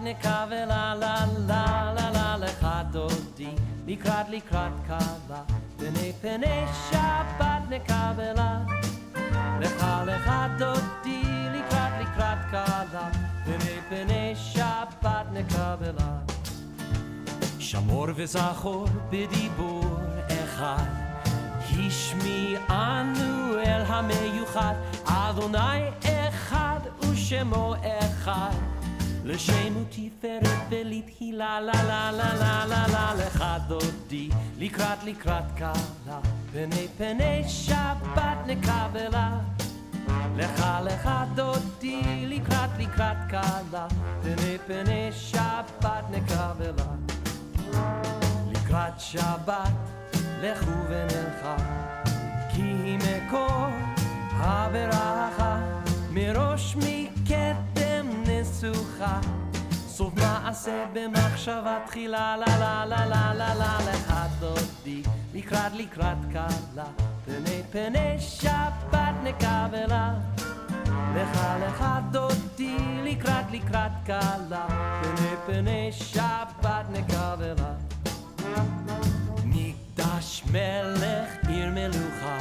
נקווה לה לך דודי לקראת קלה פני שבת נקווה לה לך דודי לקראת קלה פני שבת נקווה לה שמור וזכור בדיבור אחד השמיענו אל המיוחד אדוני אחד ושמו אחד לשם ותפארת ולתהילה לך דודי לקראת קלה פני שבת נקווה לה לך דודי לקראת קלה פני שבת נקווה לה לקראת שבת לכו ונלכה כי היא מקור הברכה מראש מקדם נסוכה סוף מעשה במחשבה תחילה לך דודי לקראת קלה פני שבת נקווה לה לך דודי לקראת קלה פני שבת נקווה לה מקדש מלך עיר מלוכה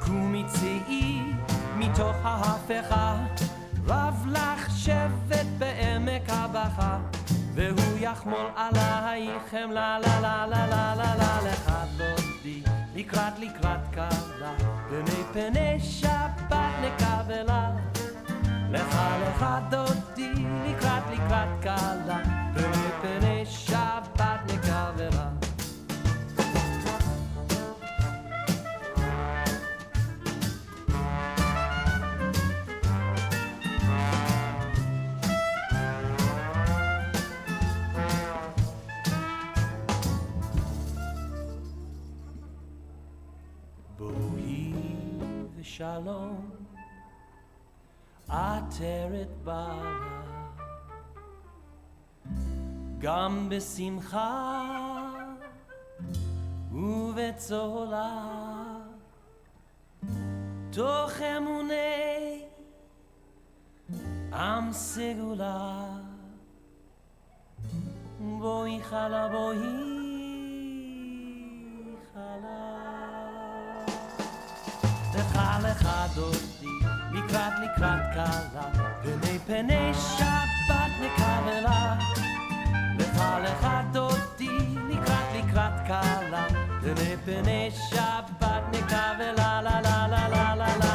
קומי צאי מתוך ההפכה רב לך שבט בעמק הבכה והוא יחמול עלייכם לך דודי לקראת קלה פני שבת נקווה לה לך דודי לקראת קלה פני שבת נקווה לה שלום עטרת בעלה גם בשמחה ובצהלה תוך אמוני עם סגולה בואי חלה לך דודי לקראת קלה פני שבת נקווה לה לך דודי לקראת קלה פני שבת נקווה לה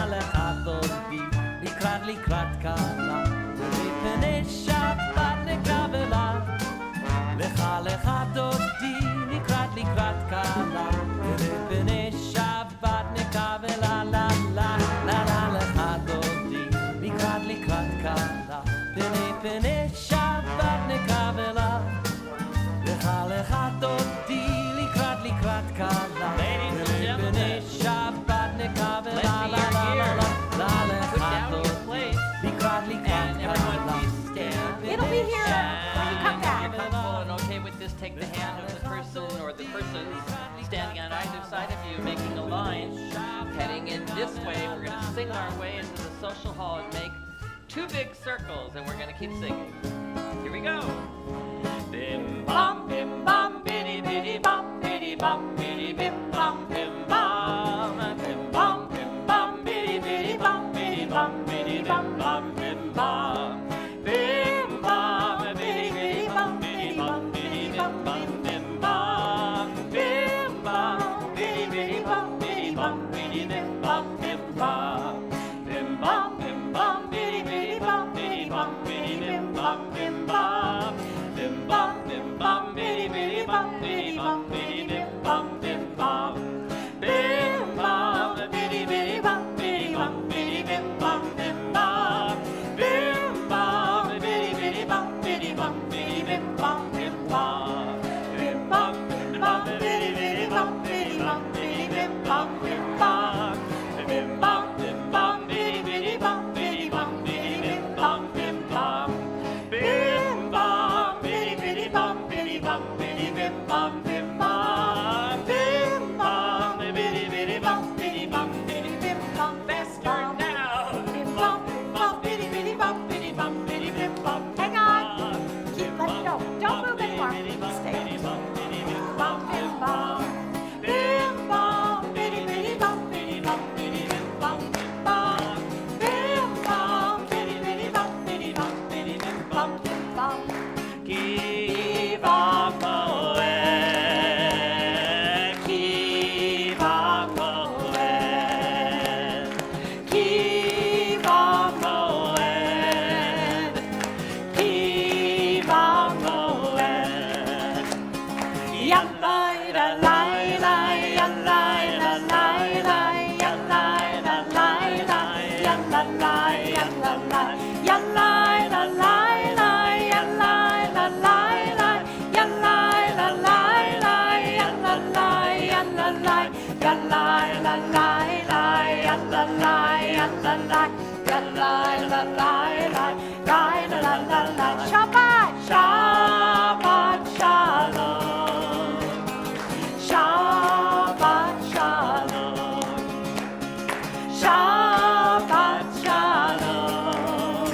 לך דודי לקראת קלה פני שבת נקווה לה לך דודי לקראת קלה פני שבת נקווה לה לך דודי לקראת קלה פני שבת נקווה לה לך דודי לקראת קלה פני שבת נקווה לה לך דודי לקראת קלה It'll be here when you come back. And okay with this, take the hand of the person or the persons standing on either side of you, making a line, heading in this way. We're going to sing our way into the social hall and make two big circles, and we're going to keep singing. Here we go. Bim bam, biddy biddy bum, biddy bum, biddy bim bum, bim bam, biddy biddy bum, biddy bum, biddy bum bum, bim bam, bim bam, biddy biddy bum, biddy bum, biddy bum bum, bim bam, bim bam, biddy biddy bum, biddy bum, biddy bim bum, bim bam, bim bam, biddy biddy bum, biddy bum, biddy bim bum, bim bam. Shabbat, Shabbat Shalom. Shabbat Shalom. Shabbat Shalom.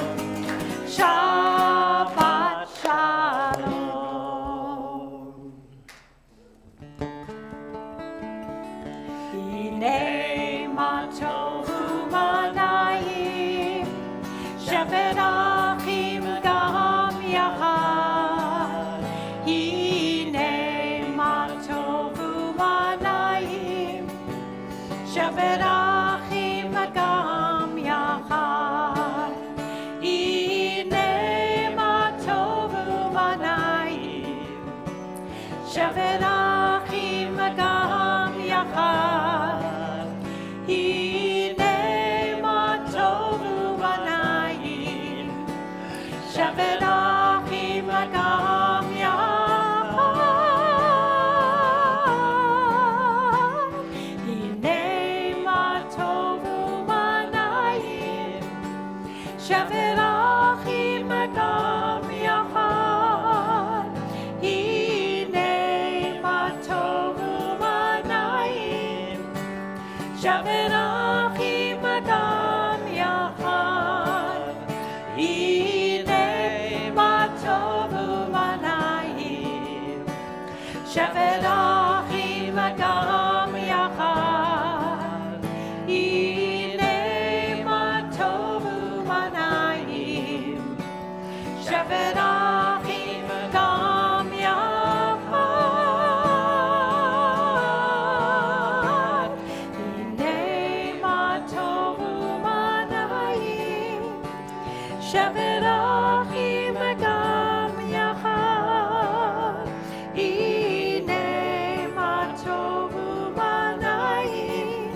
Shabbat Shalom. Hinei ma tovu manayim, shevet achim gam yachad. Hinei ma tovu manayim, shevet achim gam yachad. Hinei ma tovu manayim, shevet achim gam yachad. Hinei ma tovu manayim, shevet achim gam yachad. Hinei ma tovu manayim, shevet achim gam yachad. Hinei ma tovu manayim, shevet achim gam yachad. Hinei ma tovu manayim, shevet achim gam yachad. Hinei ma tovu manayim, shevet achim gam yachad. Hinei ma tovu manayim, shevet achim gam yachad. Hinei ma tovu manayim,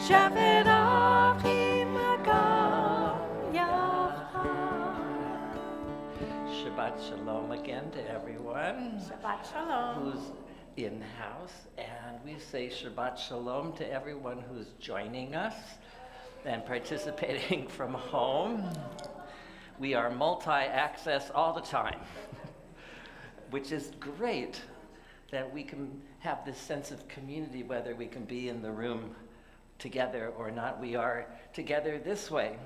shevet achim gam yachad. Shabbat Shalom again to everyone Shabbat Shalom. who's in house, and we say Shabbat Shalom to everyone who's joining us and participating from home. We are multi-access all the time, which is great that we can have this sense of community, whether we can be in the room together or not. We are together this way.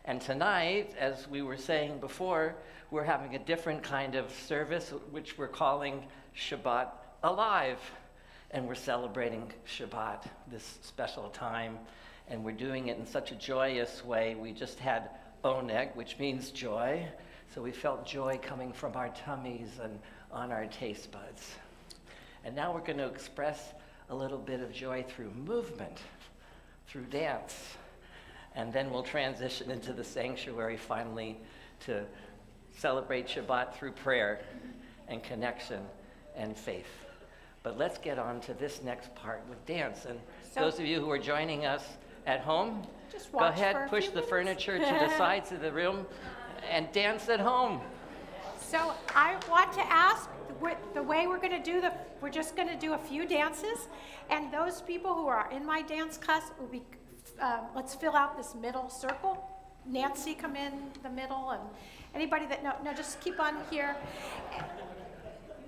And tonight, as we were saying before, we're having a different kind of service, which we're calling Shabbat Alive. And we're celebrating Shabbat, this special time. And we're doing it in such a joyous way. We just had oneg, which means joy. So we felt joy coming from our tummies and on our taste buds. And now we're going to express a little bit of joy through movement, through dance. And then we'll transition into the sanctuary finally to celebrate Shabbat through prayer and connection and faith. But let's get on to this next part with dance. And So- those of you who are joining us at home, Just go watch for ahead, a push few the minutes. furniture to the sides of the room and dance at home. So I want to ask, the way we're going to do we're just going to do a few dances, and those people who are in my dance class will be, let's fill out this middle circle. Nancy, come in the middle, and anybody that no, just keep on here,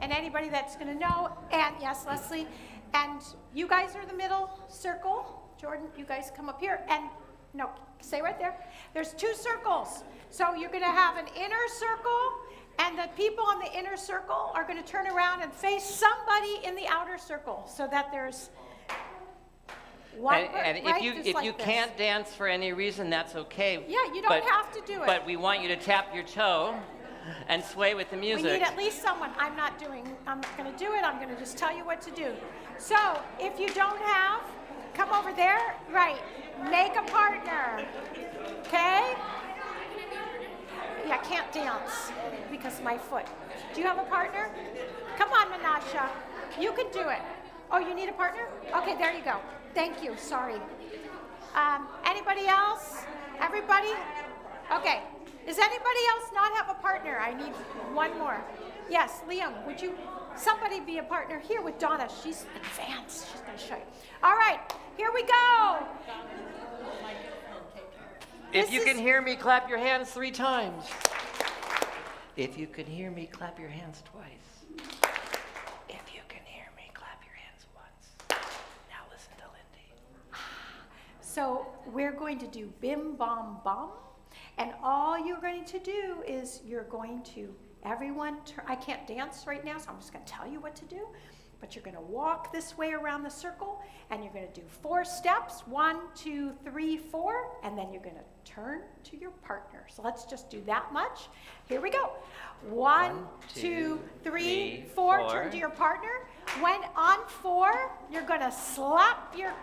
and anybody that's going to know, and yes, Leslie, and you guys are the middle circle. Jordan, you guys come up here, and no, stay right there. There's two circles, so you're going to have an inner circle, and the people on the inner circle are going to turn around and face somebody in the outer circle, so that there's one. And right, if you just if like you this. can't dance for any reason, that's okay. Yeah, you don't have to do it. But we want you to tap your toe and sway with the We music. need at least someone. I'm not going to do it. I'm going to just tell you what to do. So if you don't have, come over there. Right. Make a partner. Okay? Yeah, I can't dance because of my foot. Do you have a partner? Come on, Menasha. You can do it. Oh, you need a partner? Okay, there you go. Thank you. Sorry. Anybody else? Everybody? Okay. Does anybody else not have a partner? I need one more. Yes, Liam, would you, somebody be a partner here with Donna? She's advanced. She's going to show you. All right, here we go. If you can hear me, clap your hands 3 times. If you can hear me, clap your hands twice. If you can hear me, clap your hands once. Now listen to Lindy. So we're going to do bim bom bum, and all you're going to do is you're going to, everyone, I can't dance right now, so I'm just going to tell you what to do. But you're going to walk this way around the circle, and you're going to do 4 steps, 1, 2, 3, 4, and then you're going to turn to your partner. So let's just do that much. Here we go. 1, 2, 3, 4. Turn to your partner. When on 4, you're going to slap your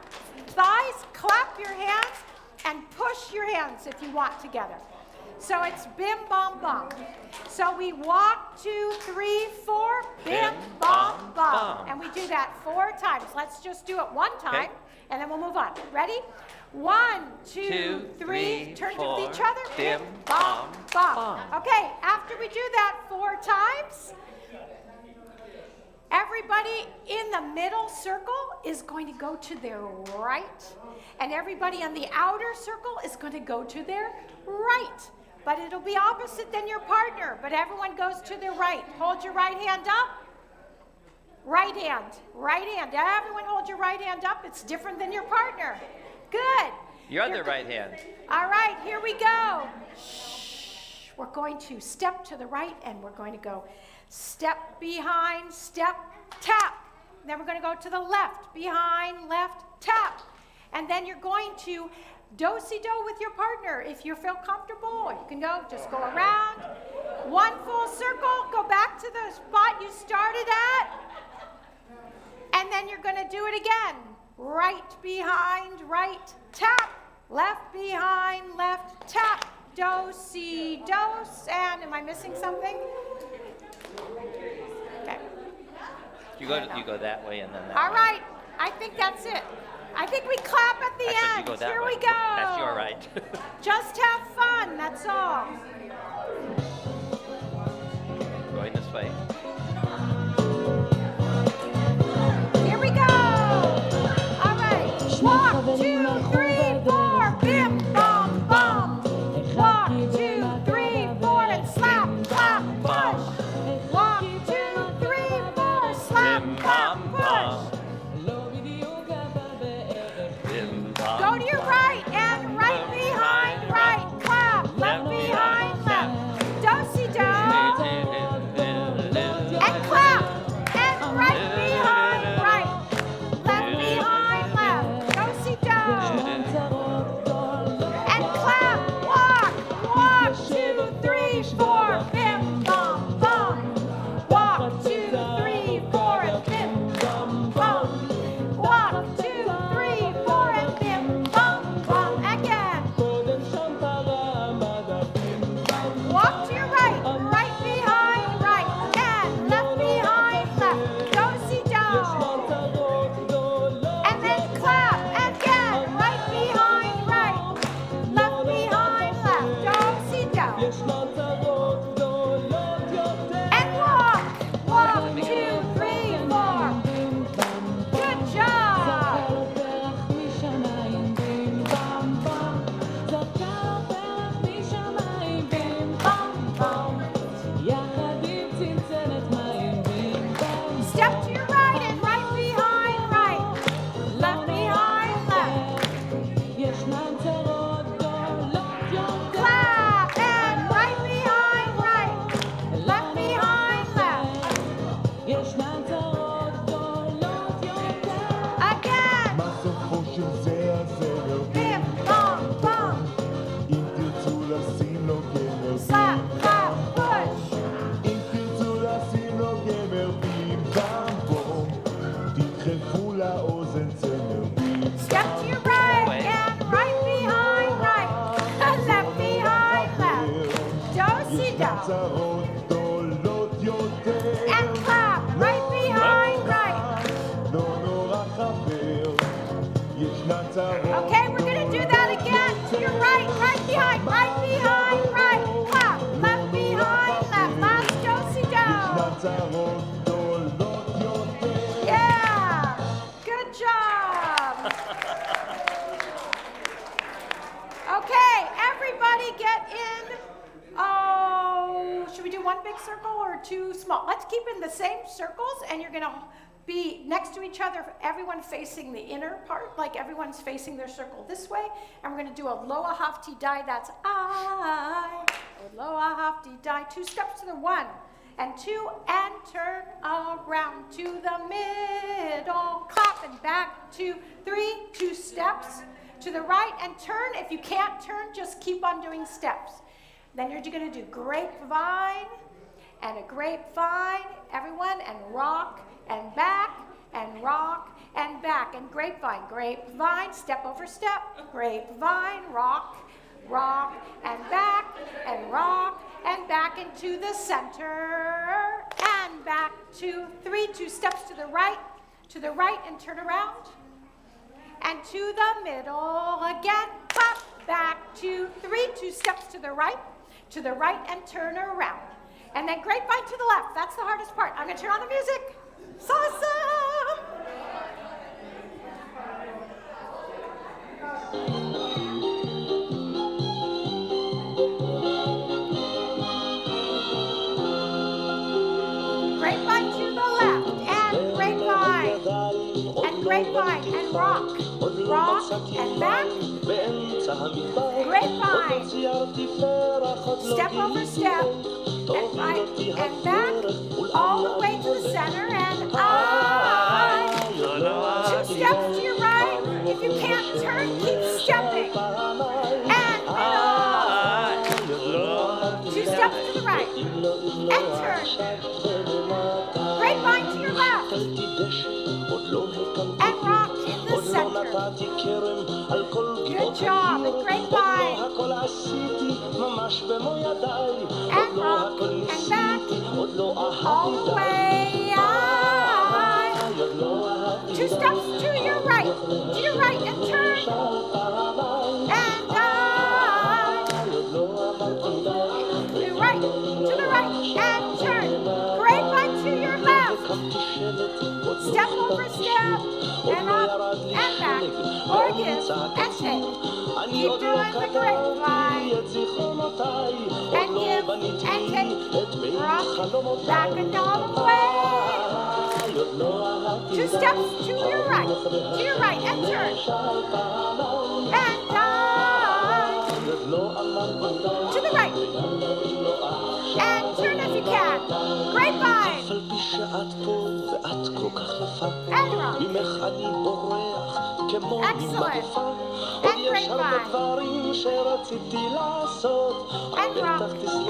thighs, clap your hands, and push your hands if you want together. So it's bim, bom, bum. So we walk 2, 3, 4, bim, bom, bum. And we do that 4 times. Let's just do it 1 time, and then we'll move on. Ready? 1, 2, 3, turn to each other. Bim, bom, bum. Okay, after we do that 4 times, everybody in the middle circle is going to go to their right, and everybody on the outer circle is going to go to their right. But it'll be opposite than your partner, but everyone goes to their right. Hold your right hand up. Right hand, right hand. Everyone hold your right hand up. It's different than your partner. Good. Your other right hand. All right, here we go. Shh. We're going to step to the right, and we're going to go step behind, step, tap. Then we're going to go to the left, behind, left, tap. And then you're going to do-si-do with your partner. If you feel comfortable, or you can just go around. 1 full circle, go back to the spot you started at. And then you're going to do it again. Right behind, right, tap. Left behind, left, tap. Do-si-dos. And am I missing something? Okay. You go that way and then that All way. right. I think that's it. I think we clap at the Actually, end. you go that Here way. we go. That's your right. Just have fun, that's all. Going this way. Here we go. All right. Walk, 2, 3, 4. Bim, bom, bum. Walk, 2, 3, 4. And slap, clap, push. Walk, 2, 3, 4. Slap, clap, push. Go to your right and right behind, right, clap, left behind, left, do-si-do, and clap, and right behind, right, left behind, left, do-si-do, and clap, walk, 2, 3, 4, bim, bum, bum, walk, 2, 3, 4, and bim, bum, bum, walk, 2, 3, 4, and bim, bum, bum, again. Walk to your right, right behind, right, again, left behind, left, do-si-do. And then clap, again, right behind, right, left behind, left, do-si-do. And walk, 2, 3, 4. Good job. Step to your right and right behind, right, left behind, left. Clap and right behind, right, left behind, left. Again. מה סופו של זה הזמר? Bim, bum, bum. אם תרצו לשים לו גמר, Slap, clap, push. אם תרצו לשים לו גמר, בים בם בום, תדחפו לאוזן צמר, בים Step to your right and right behind, right, left behind, left. Do-si-do. צרות גדולות יותר, And clap, right behind, right. לא נורא חבר, ישנן צרות Okay, we're going to do that again. To your right, right behind, right. Clap, left behind, left. Last do-si-do. ישנן צרות גדולות יותר. Yeah, good job. Okay, everyone. one big circle or two small? Let's keep in the same circles, and you're going to be next to each other, everyone facing the inner part, like everyone's facing their circle this way. And we're going to do a loa hafti dai, that's I. Loa hafti dai, 2 steps to the 1 and 2, and turn around to the middle, clap and back, 2, 3, 2 steps to the right and turn. If you can't turn, just keep on doing steps. Then you're going to do grapevine and a grapevine, everyone, and rock and back and rock and back and grapevine, grapevine, step over step, grapevine, rock, rock and back and rock and back into the center and back, 2, 3, 2 steps to the right and turn around and to the middle again, pop, back, 2, 3, 2 steps to the right and turn around. And then grapevine to the left. That's the hardest part. I'm going to turn on the music. It's awesome. Grapevine to the left, and grapevine, and rock, rock, and back, grapevine, step over step, and right, and back, all the way to the center, and I, 2 steps to your right, if you can't turn, keep stepping, and middle, 2 steps to the right, and turn, grapevine to your left, and rock in the center. Good job, and grapevine. And rock, and back, all the way. 2 steps to your right, and turn. And to the right, and turn. Grapevine to your left. Step over step, and up, and back, or give, and take. Keep doing the grapevine, and give, and take. Rock, back and all the way. 2 steps to your right, and turn. And to the right, and turn if you can. Grapevine. And rock. Excellent. And grapevine. And rock.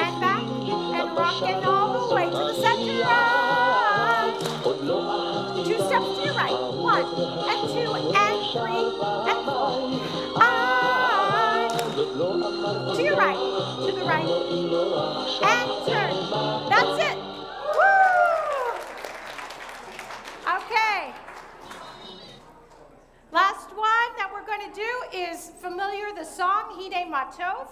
And back. And rock. And all the way to the center. 2 steps to your right. 1 and 2 and 3 and 4. To your right. To the right. And turn. That's it. Okay. Last one that we're going to do is familiar, the song, Hine Matov.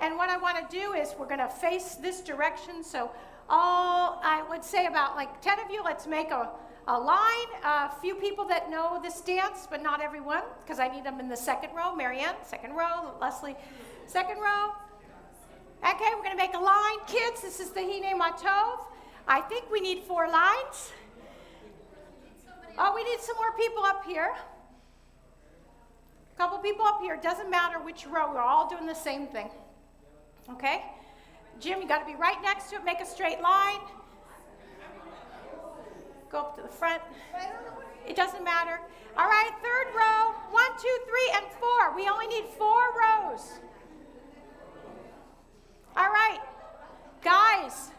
And what I want to do is we're going to face this direction. So I would say about like 10 of you, let's make a line. A few people that know this dance, but not everyone, because I need them in the second row. Marianne, second row. Leslie, second row. Okay, we're going to make a line. Kids, this is the Hine Matov. I think we need 4 lines. Oh, we need some more people up here. A couple people up here. Doesn't matter which row. We're all doing the same thing. Okay? Jim, you got to be right next to it. Make a straight line. Go up to the front. It doesn't matter. All right, third row. 1, 2, 3, and 4. We only need 4 rows. All right. Guys,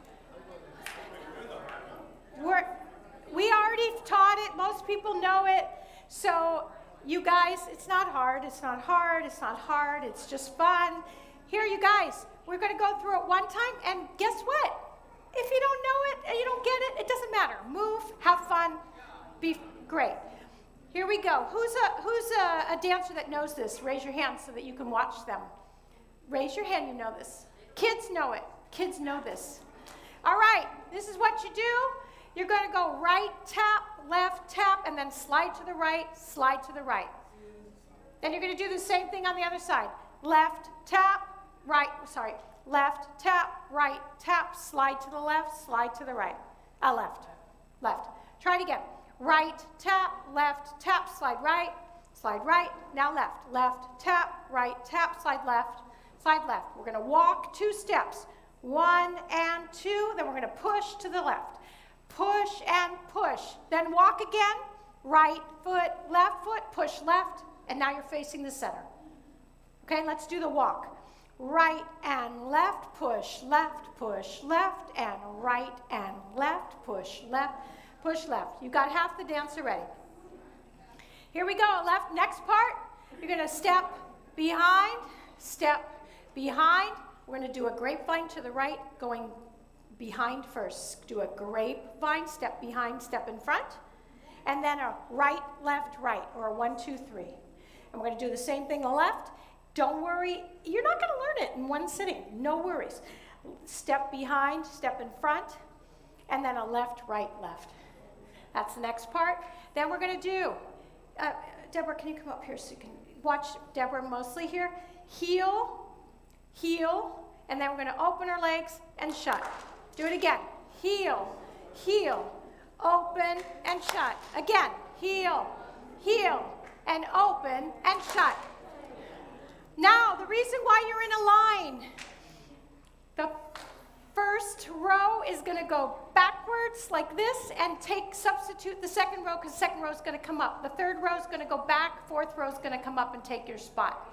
we already taught it. Most people know it. So you guys, it's not hard. It's not hard. It's not hard. It's just fun. Here, you guys, we're going to go through it one time. And guess what? If you don't know it and you don't get it, it doesn't matter. Move, have fun, be great. Here we go. Who's a dancer that knows this? Raise your hand so that you can watch them. Raise your hand, you know this. Kids know it. Kids know this. All right, this is what you do. You're going to go right tap, left tap, and then slide to the right, slide to the right. Then you're going to do the same thing on the other side. Left tap, right, left, tap, right, tap, slide to the left, slide to the right. Left, left. Try it again. Right, tap, slide right, now left, left, tap, right, tap, slide left. We're gonna walk 2 steps, 1 and 2, then we're gonna push to the left. Push and push, then walk again, right foot, push left, and now you're facing the center. Okay, let's do the walk. Right and left, push left, and right and left, push left. You got half the dance already. Here we go, left, next part. You're gonna step behind. We're gonna do a grapevine to the right, going behind first. Do a grapevine, step behind, step in front. And then a right, left, right, or a 1, 2, 3. And we're gonna do the same thing on the left. Don't worry, you're not gonna learn it in one sitting, no worries. Step behind, step in front, and then a left, right, left. That's the next part. Then we're gonna do, Deborah, can you come up here so you can watch Deborah mostly here? Heel, and then we're gonna open our legs and shut. Do it again. Heel, open and shut. Again, heel, and open and shut. Now, the reason why you're in a line, the first row is going to go backwards like this and substitute the second row, because the second row is going to come up. The third row is going to go back, fourth row is going to come up and take your spot.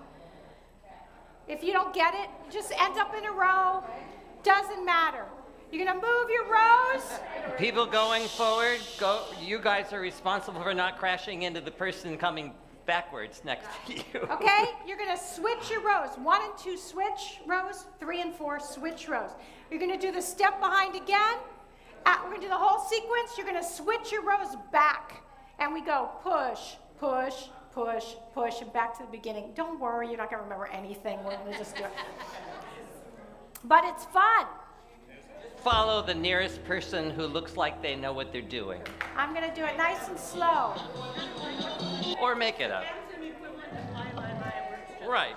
If you don't get it, just end up in a row. Doesn't matter. You're going to move your rows. People going forward, you guys are responsible for not crashing into the person coming backwards next to you. Okay, you're gonna switch your rows. 1 and 2 switch rows, 3 and 4 switch rows. You're gonna do the step behind again. We're gonna do the whole sequence. You're gonna switch your rows back. And we go push, and back to the beginning. Don't worry, you're not gonna remember anything. We're gonna just do it. But it's fun. Follow the nearest person who looks like they know what they're doing. I'm gonna do it nice and slow. Or make it up. Right.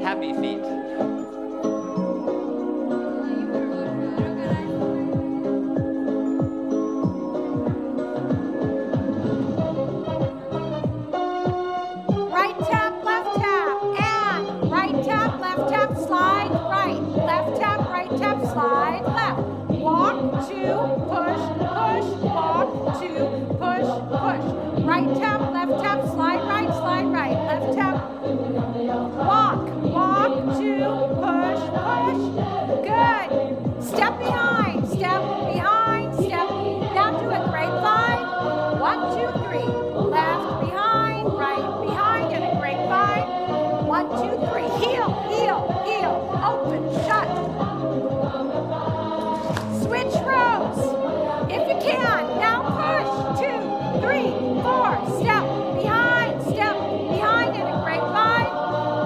Happy feet. Right tap, left tap, and right tap, left tap, slide right. Left tap, right tap, slide left. Walk, 2, push, walk, 2, push. Right tap, left tap, slide right, left tap. Walk, 2, push. Good. Step behind, step. Now do a grapevine. 1, 2, 3. Left behind, right behind, and a grapevine. 1, 2, 3. Heel. Open, shut. Switch rows. If you can. Now push. 2, 3, 4. Step behind, and a grapevine.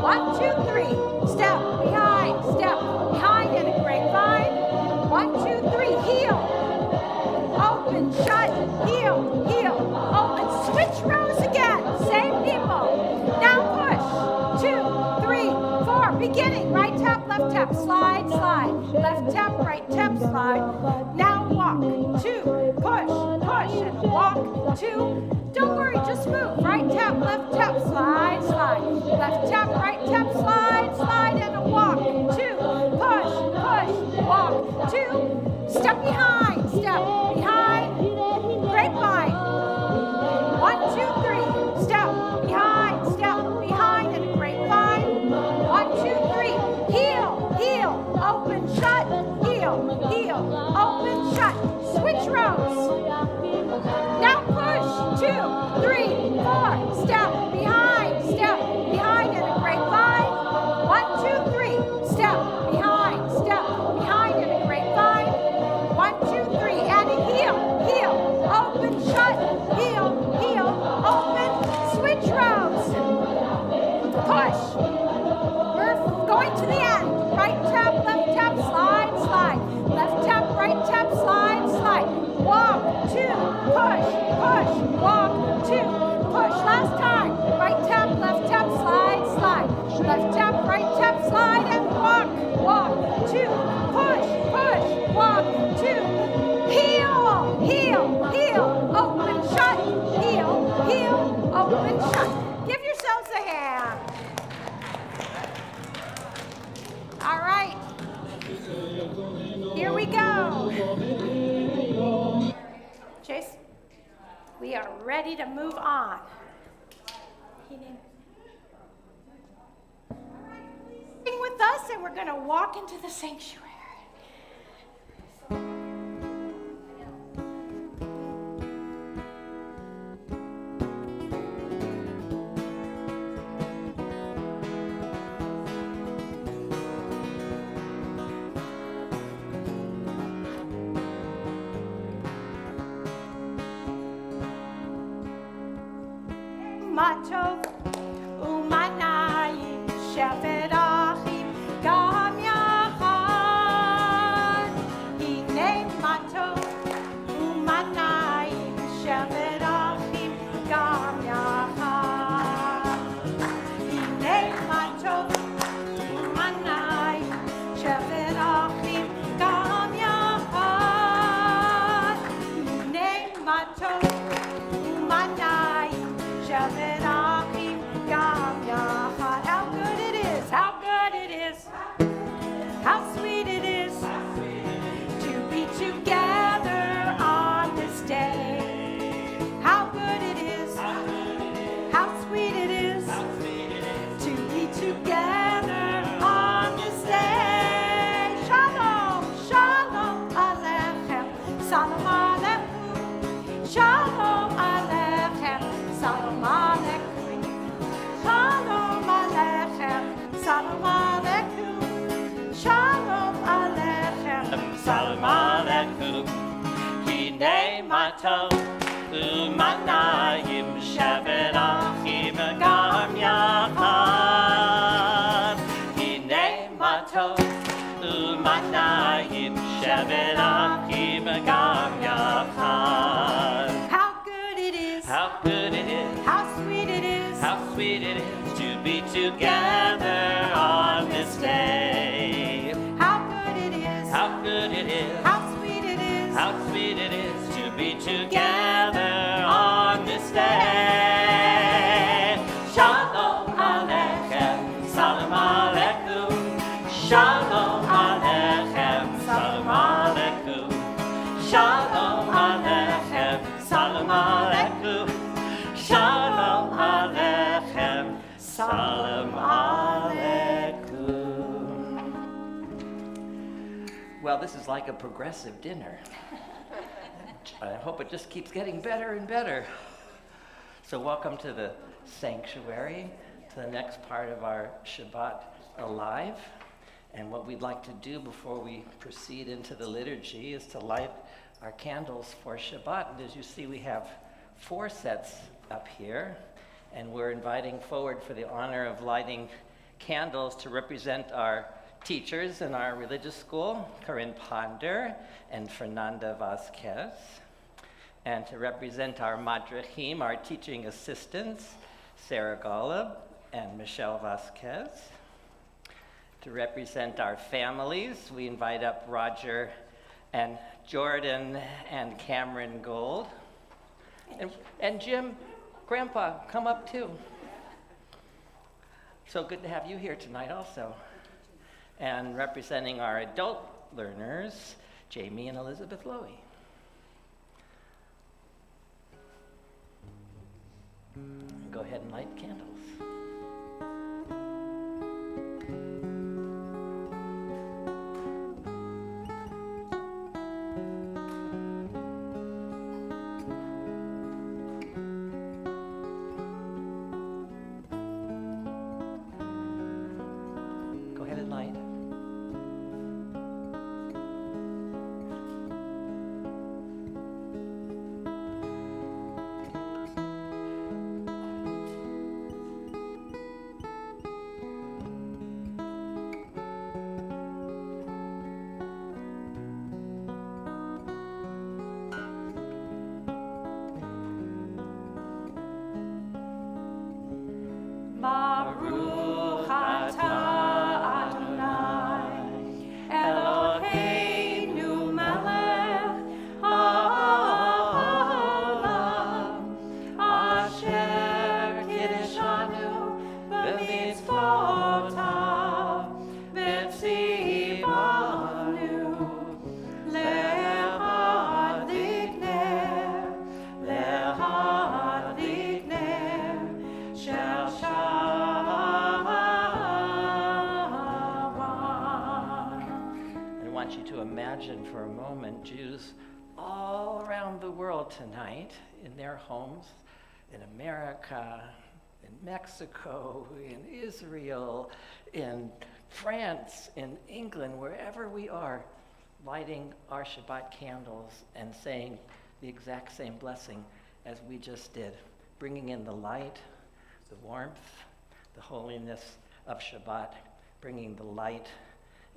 1, 2, 3. Step behind, and a grapevine. 1, 2, 3. Heel. Open, shut. Heel. Open. Switch rows again. Same people. Now push. 2, 3, 4. Beginning. Right tap, left tap. Slide. Left tap, right tap, slide. Now walk. 2, push, and walk. 2. Don't worry, just move. Right tap, left tap, slide. Left tap, right tap, slide, and a walk. 2, push, walk. 2. Step behind. Grapevine. 1, 2, 3. Step behind, and a grapevine. 1, 2, 3. Heel. Open, shut. Heel. Open, shut. Switch rows. Now push. 2, 3, 4. Step behind, and a grapevine. 1, 2, 3. Step behind, and a grapevine. 1, 2, 3. And a heel. Open, shut. Heel. Open. Switch rows. Push. We're going to the end. Right tap, left tap, slide. Left tap, right tap, slide. Walk, 2, push, walk, 2, push. Last time. Right tap, left tap, slide. Left tap, right slide and walk, walk, 2, push, push, walk, 2, heel, heel, heel, open, shut, heel, heel, open, shut. Give yourselves a hand. All right. Here we go. Chase, we are ready to move on. Sing with us, and we're going to walk into the sanctuary. Matov umanayim shevet achim gam yachad. Hinei matov umanayim shevet achim gam yachad. Hinei matov umanayim shevet achim gam yachad. Hinei matov umanayim shevet achim gam yachad. How good it is, how good it is, how sweet it is to be together on this day. How good it is, how sweet it is to be together on this day. Shalom, shalom aleichem, salam aleikum, shalom aleichem, salam aleikum, shalom alechem, salam aleikum, shalom alechem, Salam alaikum. Hinei matov umanayim shevet achim gam yachad. Hinei matov umanayim shevet achim gam yachad. how good it is, How good it is, how sweet it is, how sweet it is to be together on this day. how good it is, How good it is, how sweet it is, how sweet it is to be together on this day. Shalom Aleichem, Salam Aleikum, Shalom Aleichem, Salam Aleikum, Shalom Aleichem, Salam Aleikum, Shalom Aleichem, Salam Aleikum. Well, this is like a progressive dinner. I hope it just keeps getting better and better. So welcome to the sanctuary, to the next part of our Shabbat Alive. And what we'd like to do before we proceed into the liturgy is to light our candles for Shabbat. And as you see, we have 4 sets up here. And we're inviting forward for the honor of lighting candles to represent our teachers in our religious school, Corinne Ponder and Fernanda Vasquez, and to represent our madrichim, our teaching assistants, Sarah Golub and Michelle Vasquez. To represent our families, we invite up Roger and Jordan and Cameron Gold. And Jim, Grandpa, come up too. So good to have you here tonight also. And representing our adult learners, Jamie and Elizabeth Lowy. Go ahead and light candles. Go ahead and light. want you to imagine for a moment Jews all around the world tonight in their homes, in America, in Mexico, in Israel, in France, in England, wherever we are, lighting our Shabbat candles and saying the exact same blessing as we just did, bringing in the light, the warmth, the holiness of Shabbat, bringing the light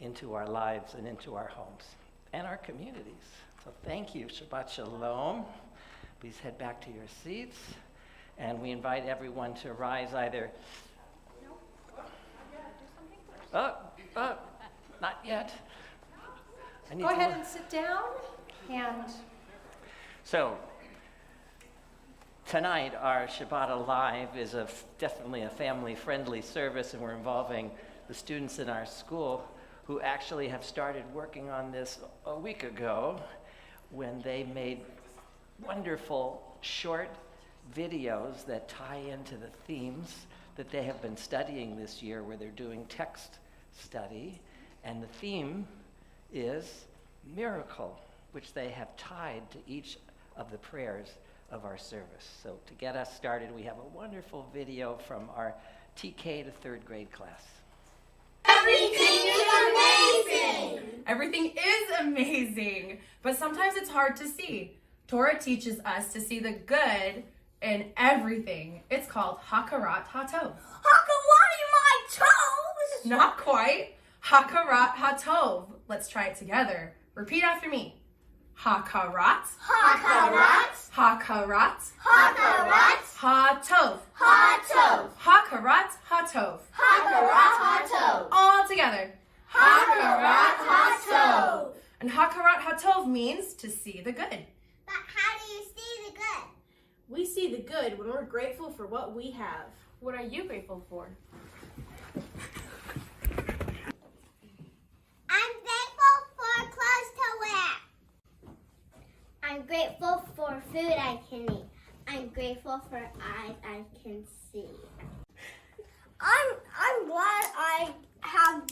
into our lives and into our homes and our communities. So thank you. Shabbat Shalom. Please head back to your seats. And we invite everyone to rise either. Not yet. I need Go to ahead look. and sit down. And So, tonight, our Shabbat Alive is definitely a family-friendly service, and we're involving the students in our school who actually have started working on this a week ago when they made wonderful short videos that tie into the themes that they have been studying this year, where they're doing text study. And the theme is miracle, which they have tied to each of the prayers of our service. So to get us started, we have a wonderful video from our TK to third grade class. Everything is amazing! Everything is amazing, but sometimes it's hard to see. Torah teaches us to see the good in everything. It's called Hakarat HaTov. Hakawani my toes! Not quite. Hakarat HaTov. Let's try it together. Repeat after me. Hakarat. Hakarat, Hakarat. hakarat, HaTov. hatov, Hakarat HaTov. hakarat, hatov, All together. hakarat, hatov. And Hakarat HaTov means to see the good. But how do you see the good? We see the good when we're grateful for what we have. What are you grateful for? I'm grateful for clothes to wear. I'm grateful for food I can eat. I'm grateful for eyes I can see. I'm glad I have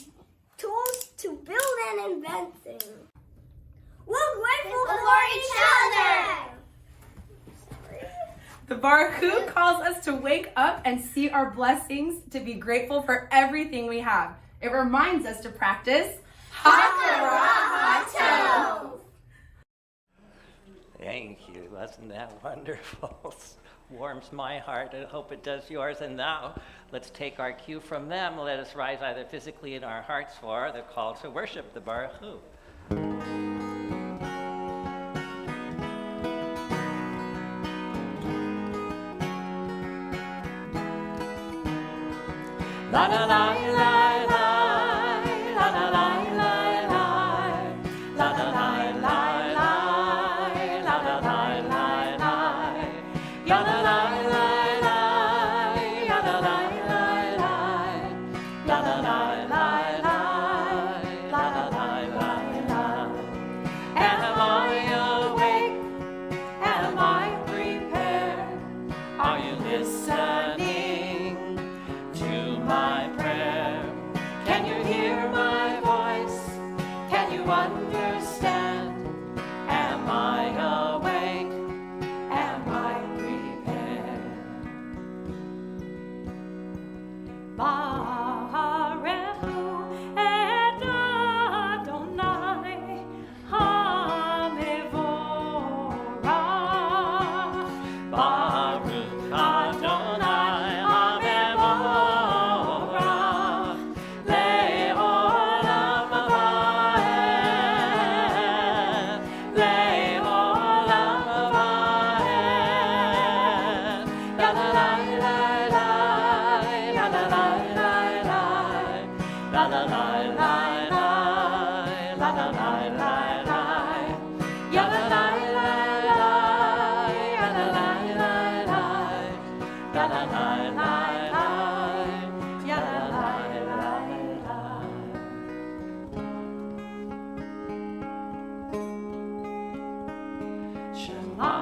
tools to build and invent things. We're grateful for each other. The Baruch Hu calls us to wake up and see our blessings, to be grateful for everything we have. It reminds us to practice Hakarat HaTov. Thank you. Wasn't that wonderful? Warms my heart. I hope it does yours. And now, let's take our cue from them. Let us rise either physically in our hearts for the call to worship the Baruch Hu. La la la la la la la la la la la la la la la la la Am I awake? Am I prepared? Are you listening to my prayer? Can you hear my voice? Can you understand? Am I awake? Am I prepared? Baruch Hu et Adonai Hamevorach. Baruch Adonai Hamevorach Le'olam va'ed Le'olam va'ed La la la la la la la la la la la la la la la la la la Ya la la la la ya la la la la ya la la la la ya la la la la Shema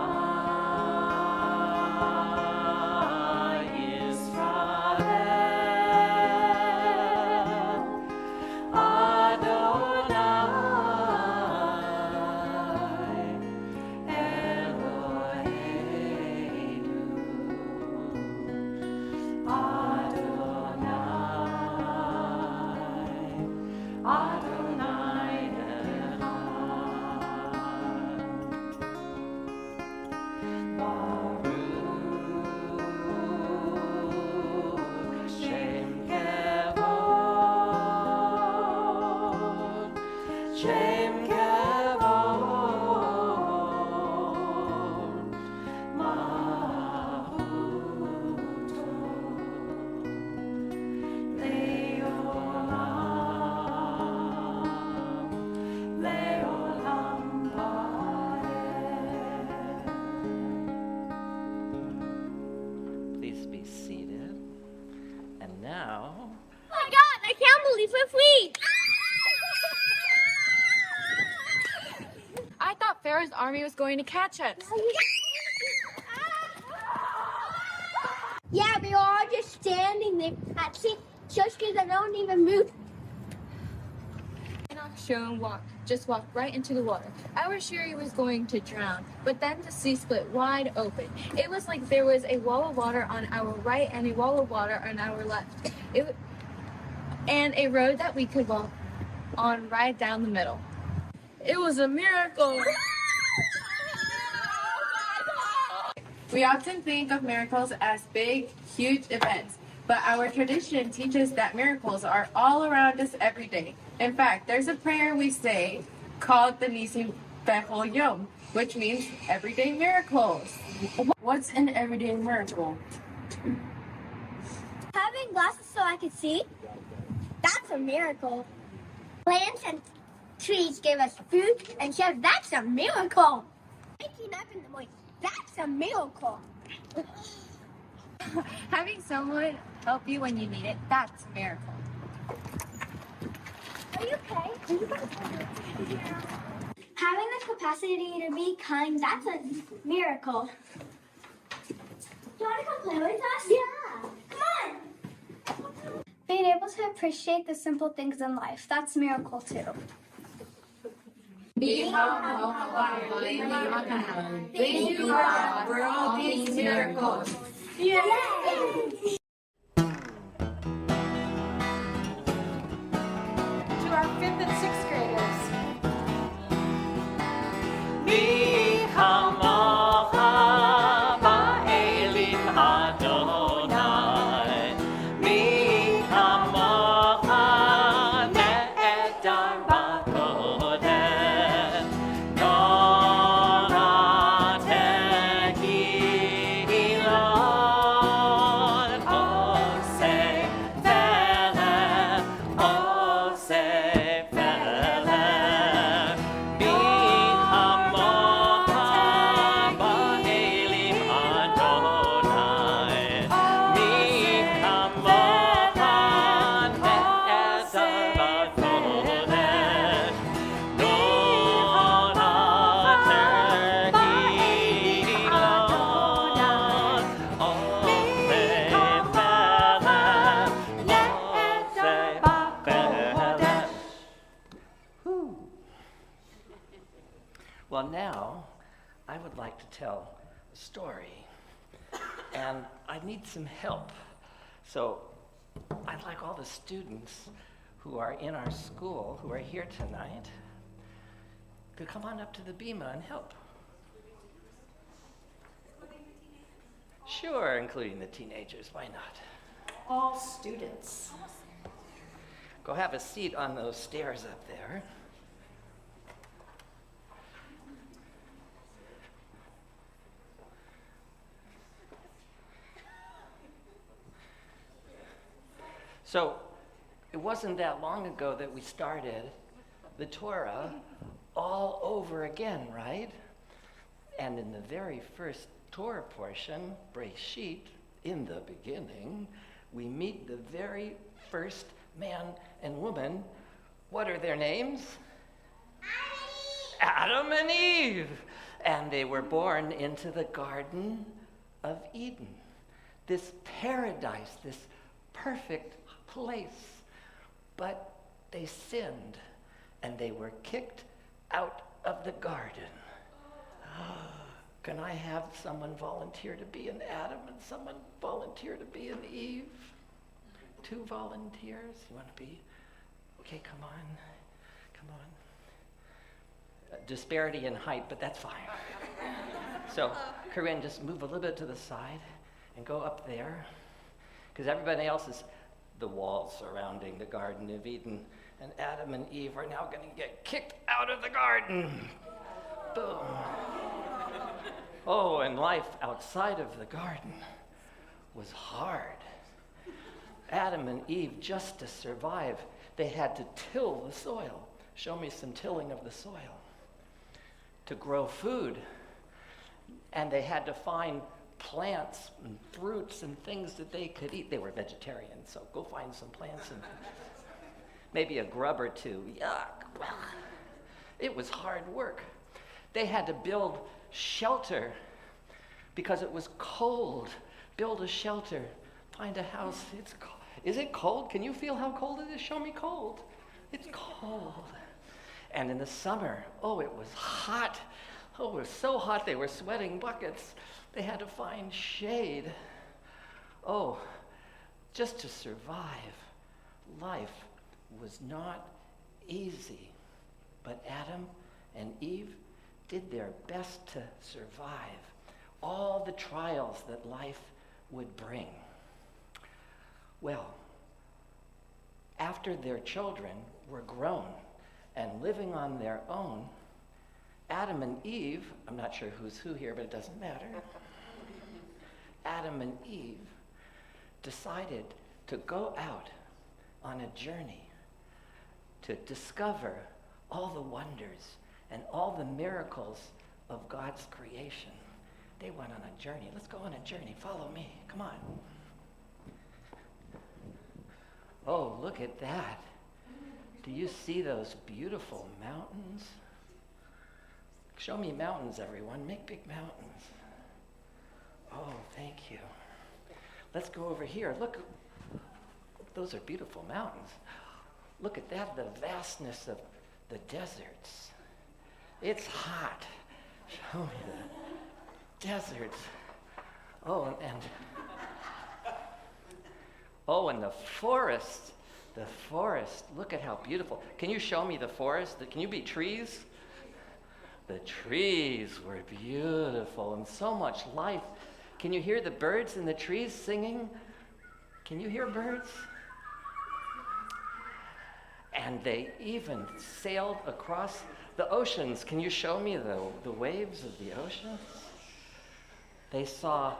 Yisrael Adonai Shem Kavod Mahuto Leolam Leolam Vaed. Please be seated. And now, Oh my God, I can't believe we're free. I thought Pharaoh's army was going to catch us. Yeah, we were all just standing there. See, just because I don't even move. Show and just walked right into the water. I was sure he was going to drown, but then the sea split wide open. It was like there was a wall of water on our right and a wall of water on our left. And a road that we could walk on right down the middle. It was a miracle. We often think of miracles as big, huge events, but our tradition teaches that miracles are all around us every day. In fact, there's a prayer we say called the Nisim Bechol Yom, which means everyday miracles. What's an everyday miracle? Having glasses so I could see, that's a miracle. Plants and trees give us food and shelter, that's a miracle. Waking up in the morning, that's a miracle. Having someone help you when you need it, that's a miracle. Are you okay? Having the capacity to be kind, that's a miracle. Do you want to come play with us? Yeah. Come on. Being able to appreciate the simple things in life, that's a miracle too. Thank you, God, for all these miracles. Yay! To our 5th and 6th graders. Mi Hamocha Ba'elim Adonai, Mi Hamocha Ne'edar Ba'kodesh, Nonatehi Ilon, Oseh Veleh, Oseh Veleh, Mi Hamocha Ba'elim Adonai, Mi Hamocha Ne'edar Ba'kodesh, Nonatehi Ilon, Oseh Veleh, Well, now I would like to tell a story, and I need some help. So I'd like all the students who are in our school, who are here tonight, to come on up to the bima and help. Sure, including the teenagers, why not? All students. Go have a seat on those stairs up there. So, it wasn't that long ago that we started the Torah all over again, right? And in the very first Torah portion, Breshit, in the beginning, we meet the very first man and woman. What are their names? Adam and Eve. And they were born into the Garden of Eden, this paradise, this perfect place. But they sinned and they were kicked out of the garden. Can I have someone volunteer to be an Adam and someone volunteer to be an Eve? 2 volunteers? You want to be? Okay, come on. Come on. Disparity in height, but that's fine. So, Corinne, just move a little bit to the side and go up there. Because everybody else is the walls surrounding the Garden of Eden. And Adam and Eve are now going to get kicked out of the garden. Boom. Oh, and life outside of the garden was hard. Adam and Eve, just to survive, they had to till the soil. Show me some tilling of the soil. To grow food. And they had to find plants and fruits and things that they could eat. They were vegetarians, so go find some plants and maybe a grub or two. Yuck. Well, it was hard work. They had to build shelter because it was cold. Build a shelter. Find a house. It's cold. Is it cold? Can you feel how cold it is? Show me cold. It's cold. And in the summer, oh, it was hot. Oh, it was so hot they were sweating buckets. They had to find shade. Oh, just to survive. Life was not easy. But Adam and Eve did their best to survive all the trials that life would bring. Well, after their children were grown and living on their own, Adam and Eve, I'm not sure who's who here, but it doesn't matter. Adam and Eve decided to go out on a journey to discover all the wonders and all the miracles of God's creation. They went on a journey. Let's go on a journey. Follow me. Come on. Oh, look at that. Do you see those beautiful mountains? Show me mountains, everyone. Make big mountains. Oh, thank you. Let's go over here. Look, those are beautiful mountains. Look at that, the vastness of the deserts. It's hot. Show me the deserts. Oh, and the forest. The forest. Look at how beautiful. Can you show me the forest? Can you be trees? The trees were beautiful and so much life. Can you hear the birds in the trees singing? Can you hear birds? And they even sailed across the oceans. Can you show me the waves of the oceans? They saw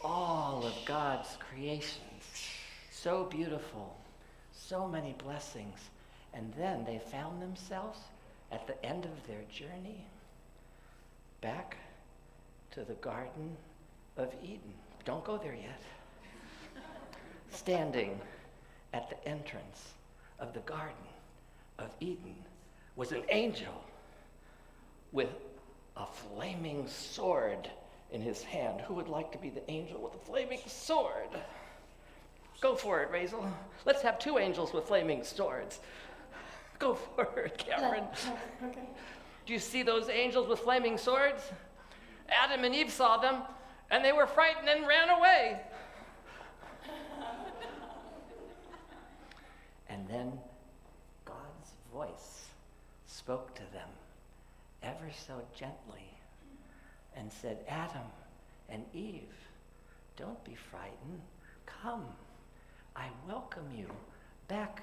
all of God's creations. So beautiful, so many blessings. And then they found themselves at the end of their journey back to the Garden of Eden. Don't go there yet. Standing at the entrance of the Garden of Eden was an angel with a flaming sword in his hand. Who would like to be the angel with a flaming sword? Go for it, Razel. Let's have two angels with flaming swords. Go for it, Cameron. Okay. Do you see those angels with flaming swords? Adam and Eve saw them, and they were frightened and ran away. And then God's voice spoke to them ever so gently and said, Adam and Eve, don't be frightened. Come, I welcome you back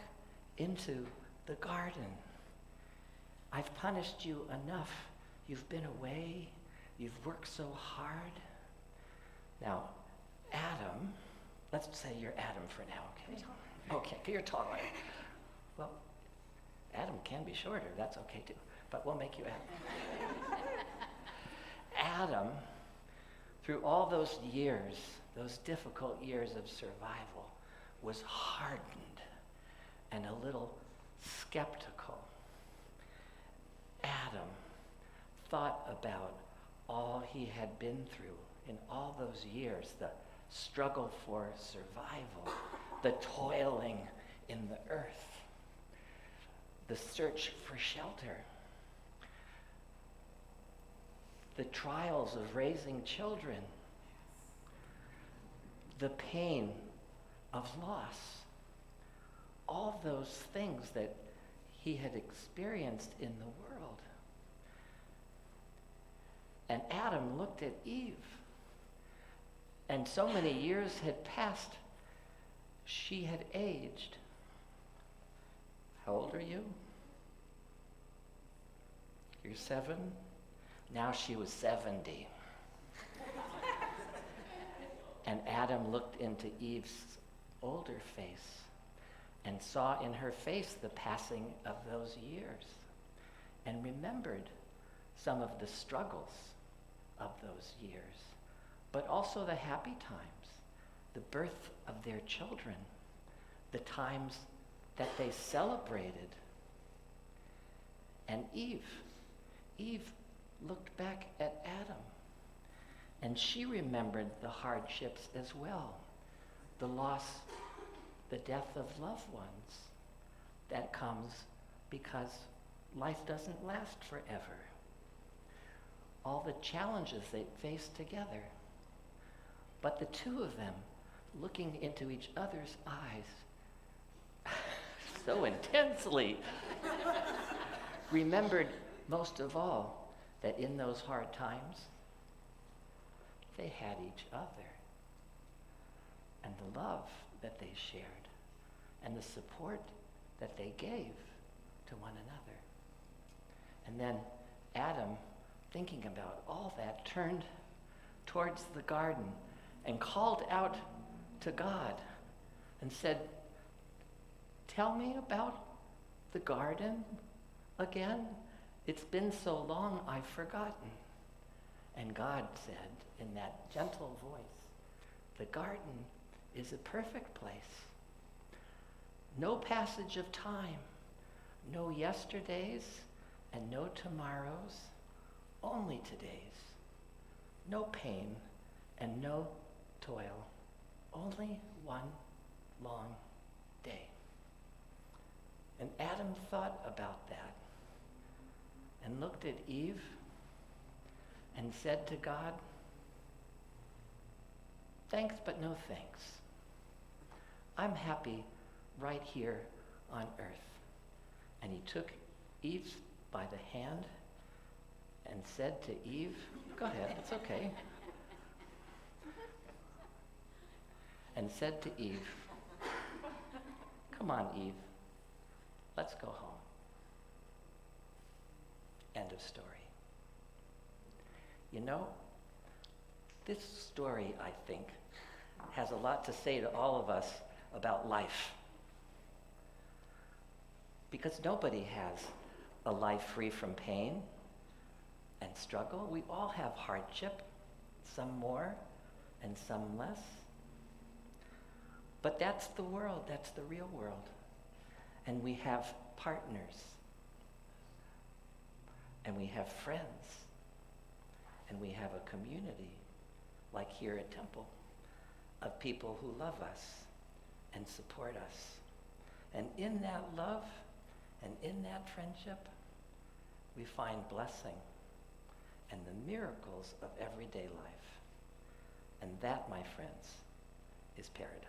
into the garden. I've punished you enough. You've been away. You've worked so hard. Now, Adam, let's say you're Adam for now, okay? Okay, you're taller. Well, Adam can be shorter. That's okay too. But we'll make you Adam. Adam, through all those years, those difficult years of survival, was hardened and a little skeptical. Adam thought about all he had been through in all those years, the struggle for survival, the toiling in the earth, the search for shelter, the trials of raising children, the pain of loss, all those things that he had experienced in the world. And Adam looked at Eve, and so many years had passed. She had aged. How old are you? You're 7? Now she was 70. And Adam looked into Eve's older face and saw in her face the passing of those years and remembered some of the struggles of those years, but also the happy times, the birth of their children, the times that they celebrated. And Eve looked back at Adam, and she remembered the hardships as well, the loss, the death of loved ones that comes because life doesn't last forever. All the challenges they faced together. But the two of them looking into each other's eyes so intensely remembered most of all that in those hard times they had each other, and the love that they shared, and the support that they gave to one another. And then Adam, thinking about all that, turned towards the garden and called out to God and said, "Tell me about the garden again. It's been so long I've forgotten." And God said in that gentle voice, "The garden is a perfect place. No passage of time, no yesterdays and no tomorrows, only todays. No pain and no toil, only one long day." And Adam thought about that and looked at Eve and said to God, "Thanks, but no thanks. I'm happy right here on earth." And he took Eve by the hand and said to Eve, "Go ahead, it's okay." And said to Eve, "Come on, Eve, let's go home." End of story. You know, this story, I think, has a lot to say to all of us about life. Because nobody has a life free from pain and struggle. We all have hardship, some more and some less. But that's the world, that's the real world. And we have partners, and we have friends, and we have a community, like here at Temple, of people who love us and support us. And in that love and in that friendship, we find blessing and the miracles of everyday life. And that, my friends, is paradise.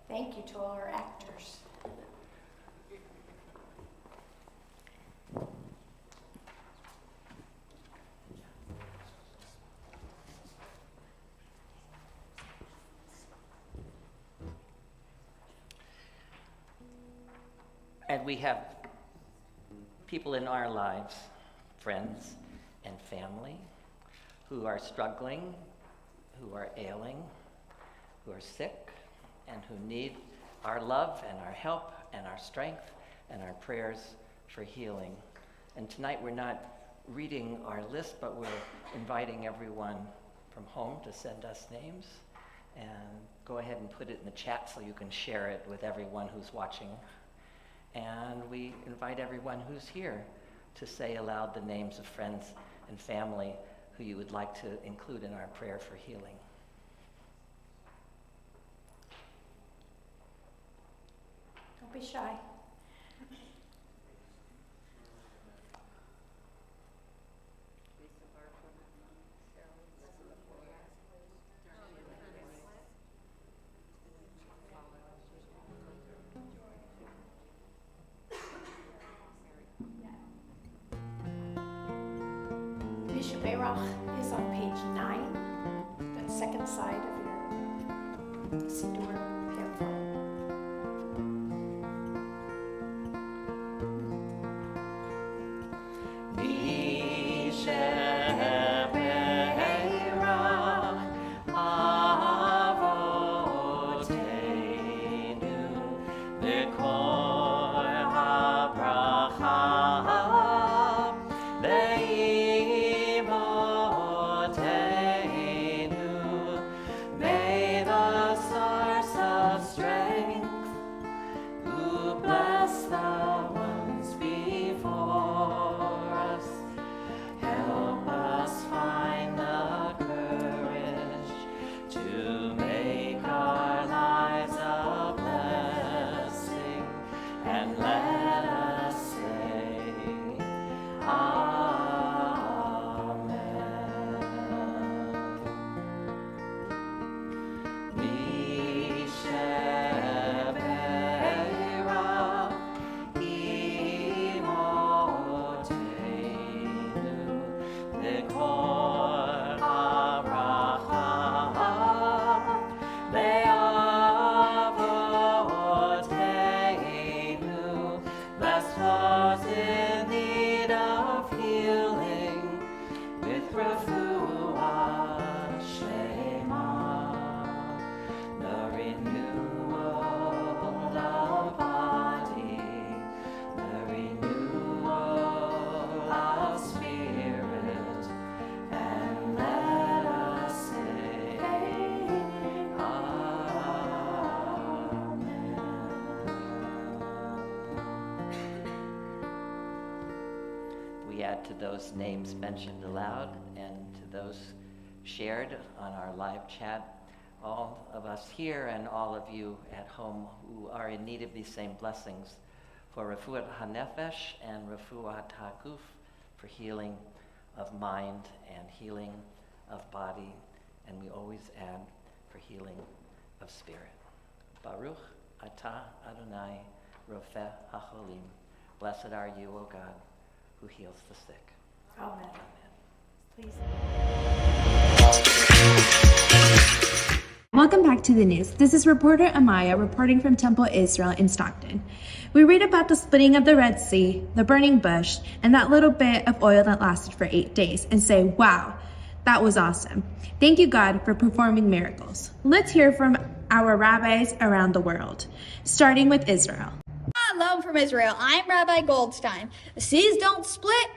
Thank you to all our actors. And we have people in our lives, friends and family, who are struggling, who are ailing, who are sick, and who need our love and our help and our strength and our prayers for healing. And tonight we're not reading our list, but we're inviting everyone from home to send us names. And go ahead and put it in the chat so you can share it with everyone who's watching. And we invite everyone who's here to say aloud the names of friends and family who you would like to include in our prayer for healing. Don't be shy. Bishop Erach is on page 9, the second side of your Siddur Pinfo. May the source of strength, who bless the ones before us, help us find the courage to make our lives a blessing, and let us say, Amen. Mishebera imotenu lekor abracha leavotenu. Bless those in need of healing with refuah shlema, the renewal of body, the renewal of spirit, and let us say, Amen. We add to those names mentioned aloud and to those shared on our live chat, all of us here and all of you at home who are in need of these same blessings, for refuat hanefesh and refuat haguf, for healing of mind and healing of body, and we always add for healing of spirit. Baruch atah Adonai rofeh hacholim. Blessed are you, O God, who heals the sick. Amen. Please. Welcome back to the news. This is reporter Amaya reporting from Temple Israel in Stockton. We read about the splitting of the Red Sea, the burning bush, and that little bit of oil that lasted for 8 days and say, wow, that was awesome. Thank you, God, for performing miracles. Let's hear from our rabbis around the world, starting with Israel. Hello from Israel. I'm Rabbi Goldstein. The seas don't split,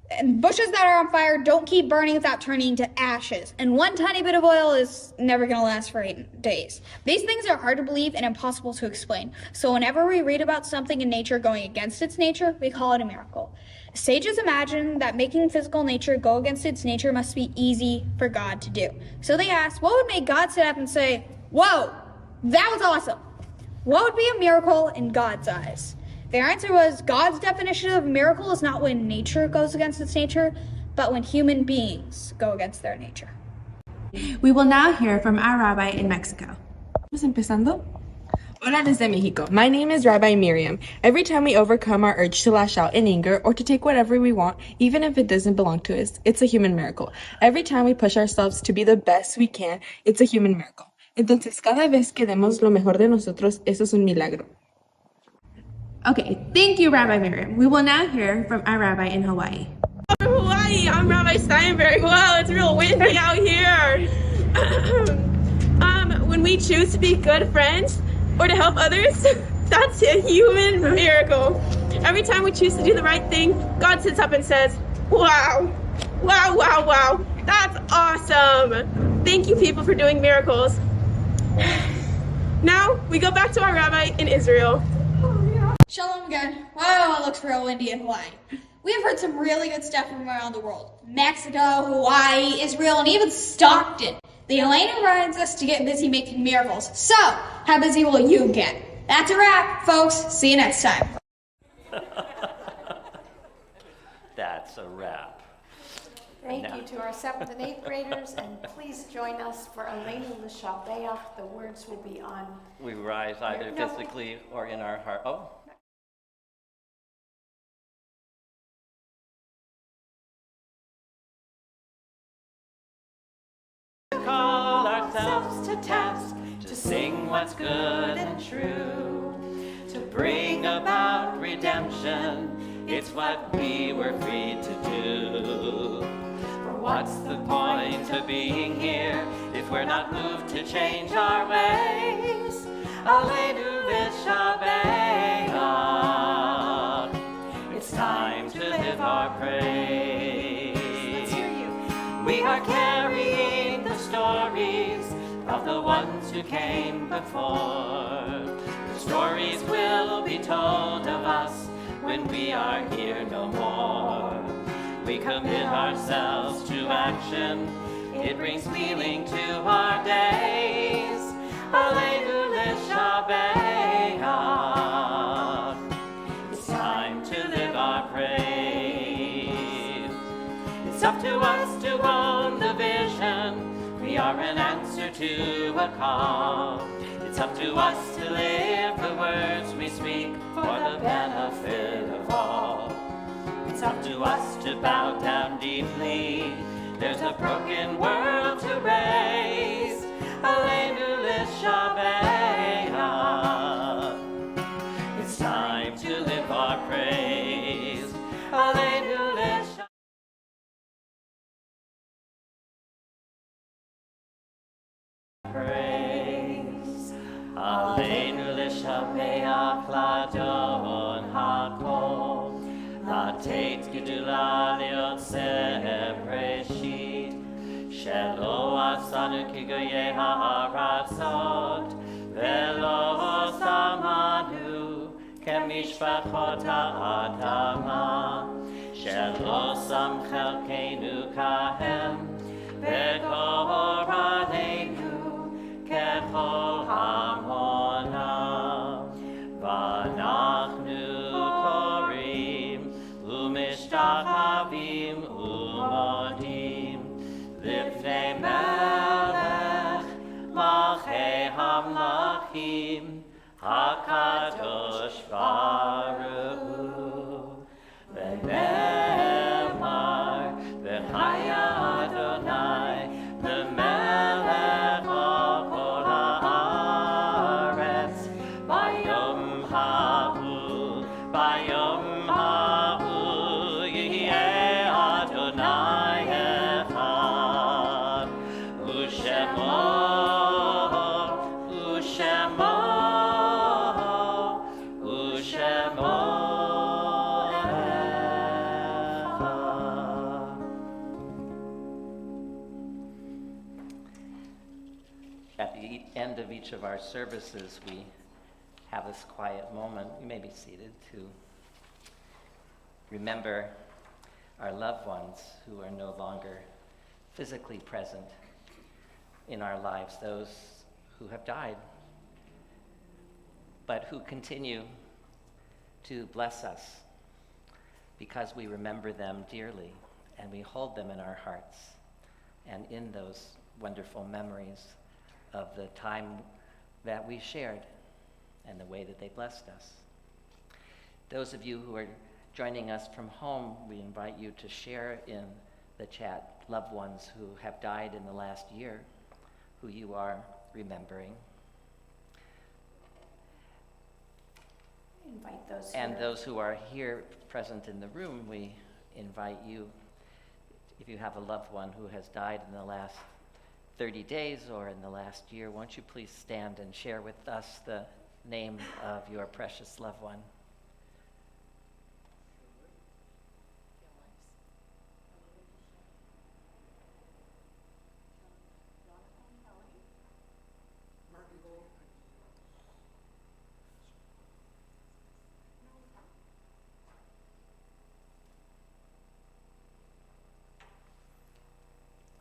and bushes that are on fire don't keep burning without turning to ashes. And one tiny bit of oil is never going to last for 8 days. These things are hard to believe and impossible to explain. So whenever we read about something in nature going against its nature, we call it a miracle. Sages imagine that making physical nature go against its nature must be easy for God to do. So they asked, what would make God sit up and say, whoa, that was awesome? What would be a miracle in God's eyes? Their answer was, God's definition of a miracle is not when nature goes against its nature, but when human beings go against their nature. We will now hear from our rabbi in Mexico. Vamos empezando. Hola desde Mexico. My name is Rabbi Miriam. Every time we overcome our urge to lash out in anger or to take whatever we want, even if it doesn't belong to us, it's a human miracle. Every time we push ourselves to be the best we can, it's a human miracle. Entonces, cada vez que demos lo mejor de nosotros, eso es un milagro. Okay, thank you, Rabbi Miriam. We will now hear from our rabbi in Hawaii. From Hawaii, I'm Rabbi Steinberg. Wow, it's real windy out here. When we choose to be good friends or to help others, that's a human miracle. Every time we choose to do the right thing, God sits up and says, wow, wow, wow, wow, that's awesome. Thank you, people, for doing miracles. Now, we go back to our rabbi in Israel. Shalom again. Wow, it looks real windy in Hawaii. We have heard some really good stuff from around the world. Mexico, Hawaii, Israel, and even Stockton. The Elena reminds us to get busy making miracles. So, how busy will you get? That's a wrap, folks. See you next time. That's a wrap. Thank you to our 7th and 8th graders, and please join us for Elena L'Shabeach. The words will be on. We rise either No. physically or in our heart. Oh. Call ourselves to task to good and true. To bring about redemption, it's what we were freed to do. For what's the point of being here if we're not moved to change our ways? Alleluia Shabbat. It's time to live our praise. Let's hear you. We are carrying the stories of the ones who came before. The stories will be told of us when we are here no more. We commit ourselves to action. It brings meaning to our days. Alleluia Shabbat. It's time to live our praise. It's up to us to own the vision. We are an answer to a call. It's up to us to live the words we speak for the benefit of all. It's up to us to bow down deeply. There's a broken world to raise. Alleluia Shabbat. It's time to live our praise. Alleluia Shabbat. Praise. Alleluia Shabbat Ladon Hakol. Latet Gedula Leotzeh Breshit. Shelo Asanu Kigoye Ha'aratzot. Velo Samanu Kemishpachot Ha'adama. Shelo Sam Chelkeinu Kahem. Vekor Aleinu Kechol Hamona. Vanachnu Korim Umishtachavim Umodim Lifnei Melech Malchei Hamlachim HaKadosh Baruch Hu. V'nemar v'chaya Adonai v'melech al kol haaretz bayom hahu yihyeh Adonai echad u'shemo At the end of each of our services, we have this quiet moment. You may be seated to remember our loved ones who are no longer physically present in our lives, those who have died, but who continue to bless us because we remember them dearly and we hold them in our hearts and in those wonderful memories of the time that we shared and the way that they blessed us. Those of you who are joining us from home, we invite you to share in the chat loved ones who have died in the last year, who you are remembering. Invite those And here. those who are here present in the room, we invite you, if you have a loved one who has died in the last 30 days or in the last year, won't you please stand and share with us the name of your precious loved one?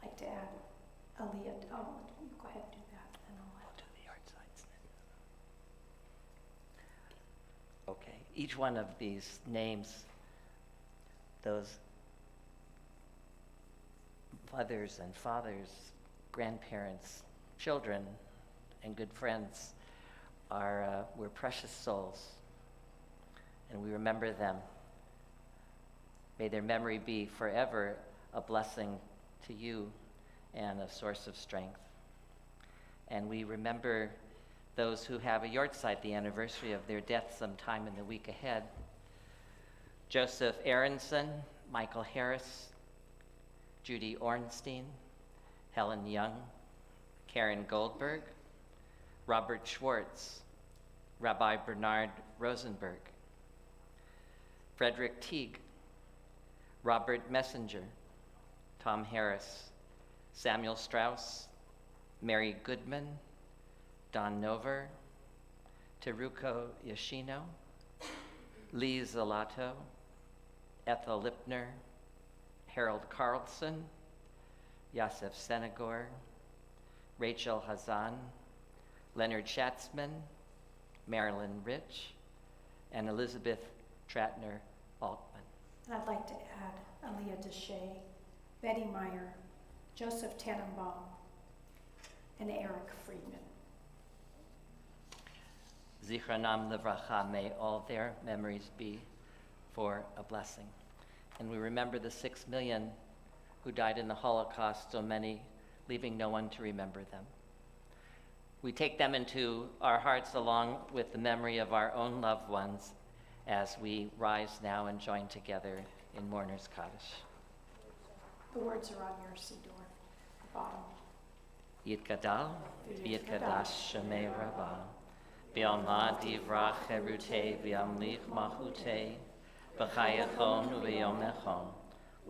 I'd like to add Aaliyah. Oh, go ahead and do that, and I'll We'll do the yard signs then. Okay, each one of these names, those mothers and fathers, grandparents, children, and good friends were precious souls, and we remember them. May their memory be forever a blessing to you and a source of strength. And we remember those who have a yahrzeit, the anniversary of their death sometime in the week ahead. Joseph Aronson, Michael Harris, Judy Ornstein, Helen Young, Karen Goldberg, Robert Schwartz, Rabbi Bernard Rosenberg, Frederick Teague, Robert Messenger, Tom Harris, Samuel Strauss, Mary Goodman, Don Nover, Teruko Yoshino, Lee Zalato, Ethel Lipner, Harold Carlson, Yosef Senegor, Rachel Hazan, Leonard Schatzman, Marilyn Rich, and Elizabeth Tratner Altman. And I'd like to add Aaliyah Deshay, Betty Meyer, Joseph Tannenbaum, and Eric Friedman. Zichronam Livracha, may all their memories be for a blessing. And we remember the 6 million who died in the Holocaust, so many leaving no one to remember them. We take them into our hearts along with the memory of our own loved ones as we rise now and join together in Mourner's Kaddish. The words are on your siddur, the bottom. Yitgadal, Yitgadash Shemei Rabbah, B'yalma Divrach Herutei, V'yamlich Malchutei, B'chayachon u'v'yomechon,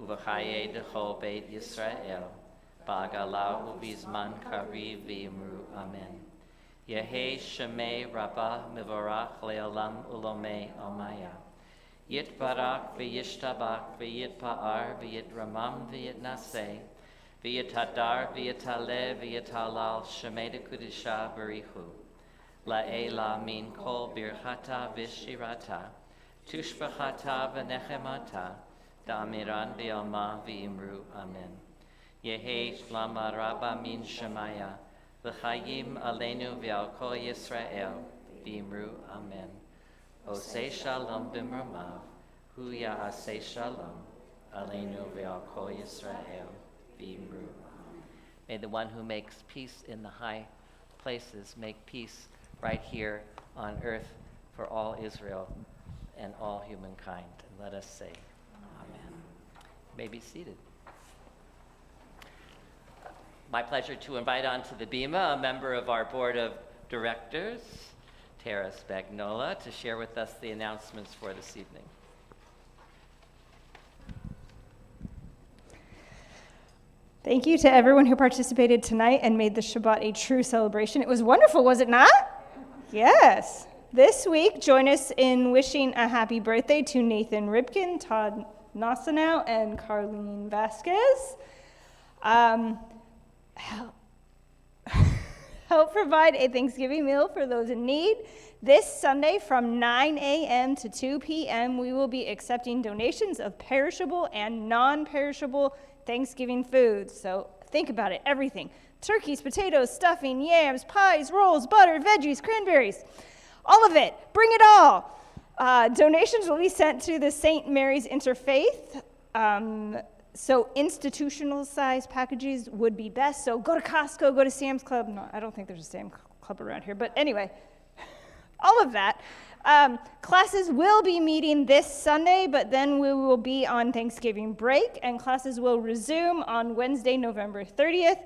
u'v'chaye Dechol Beit Yisrael, Ba'agala u'bizman kariv v'yimru Amen. Yehei Shemei Rabbah Mivorach Le'olam Ulomei Omaya. Yitbarak v'yishtabak v'yitpa'ar v'yitramam v'yitnaseh v'yitadar v'yitale v'yitalal Shemei Dekudisha Barichu. La'ela min kol birchata v'shirata tushbachata v'nechemata da'amiran v'yalma v'imru Amen. Yehei shlama rabba min shemaya v'chayim aleinu v'al kol Yisrael v'imru Amen. Osei shalom b'mramav, hu ya'aseh shalom, aleinu ve'al kol Yisrael v'imru. May the one who makes peace in the high places make peace right here on earth for all Israel and all humankind. And let us say, Amen. You may be seated. My pleasure to invite onto the bima a member of our board of directors, Tara Spagnola, to share with us the announcements for this evening. Thank you to everyone who participated tonight and made the Shabbat a true celebration. It was wonderful, was it not? Yes. This week, join us in wishing a happy birthday to Nathan Ripkin, Todd Nassanow, and Carlene Vasquez. Help provide a Thanksgiving meal for those in need. This Sunday from 9 a.m. to 2 p.m., we will be accepting donations of perishable and non-perishable Thanksgiving foods. So think about it, everything. Turkeys, potatoes, stuffing, yams, pies, rolls, butter, veggies, cranberries. All of it. Bring it all. Donations will be sent to the St. Mary's Interfaith. So institutional size packages would be best. So go to Costco, go to Sam's Club. No, I don't think there's a Sam's Club around here. But anyway, all of that. Classes will be meeting this Sunday, but then we will be on Thanksgiving break, and classes will resume on Wednesday, November 30th.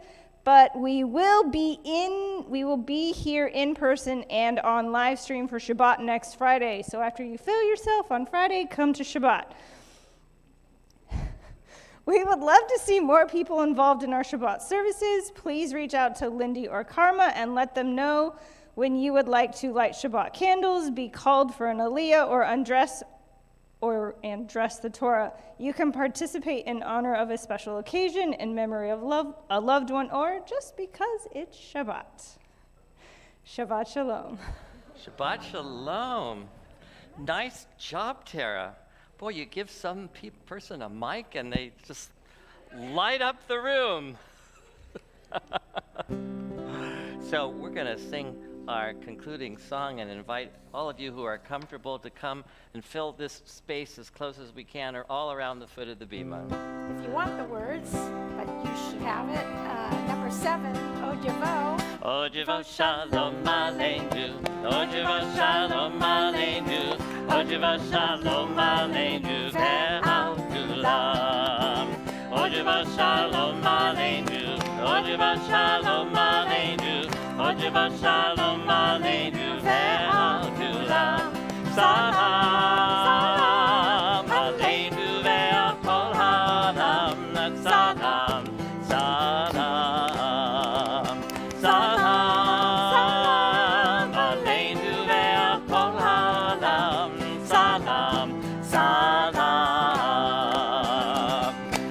But we will be here in person and on live stream for Shabbat next Friday. So after you fill yourself on Friday, come to Shabbat. We would love to see more people involved in our Shabbat services. Please reach out to Lindy or Karma and let them know when you would like to light Shabbat candles, be called for an aliyah, and dress the Torah. You can participate in honor of a special occasion, in memory of a loved one, or just because it's Shabbat. Shabbat Shalom. Shabbat Shalom. Nice job, Tara. Boy, you give some person a mic and they just light up the room. So we're going to sing our concluding song and invite all of you who are comfortable to come and fill this space as close as we can or all around the foot of the bima. If you want the words, by but you should have it. Number 7, Ojavo. Ojavo Shalom Aleinu, Ojavo Shalom Aleinu, Ojavo Shalom Aleinu ve'al kulam. Ojavo Shalom Aleinu, Ojavo Shalom Aleinu, Ojavo Shalom Aleinu ve'al kulam. Salam Aleinu ve'al kol ha'olam. Salam, salam, salam Aleinu ve'al kol ha'olam. Salam, salam.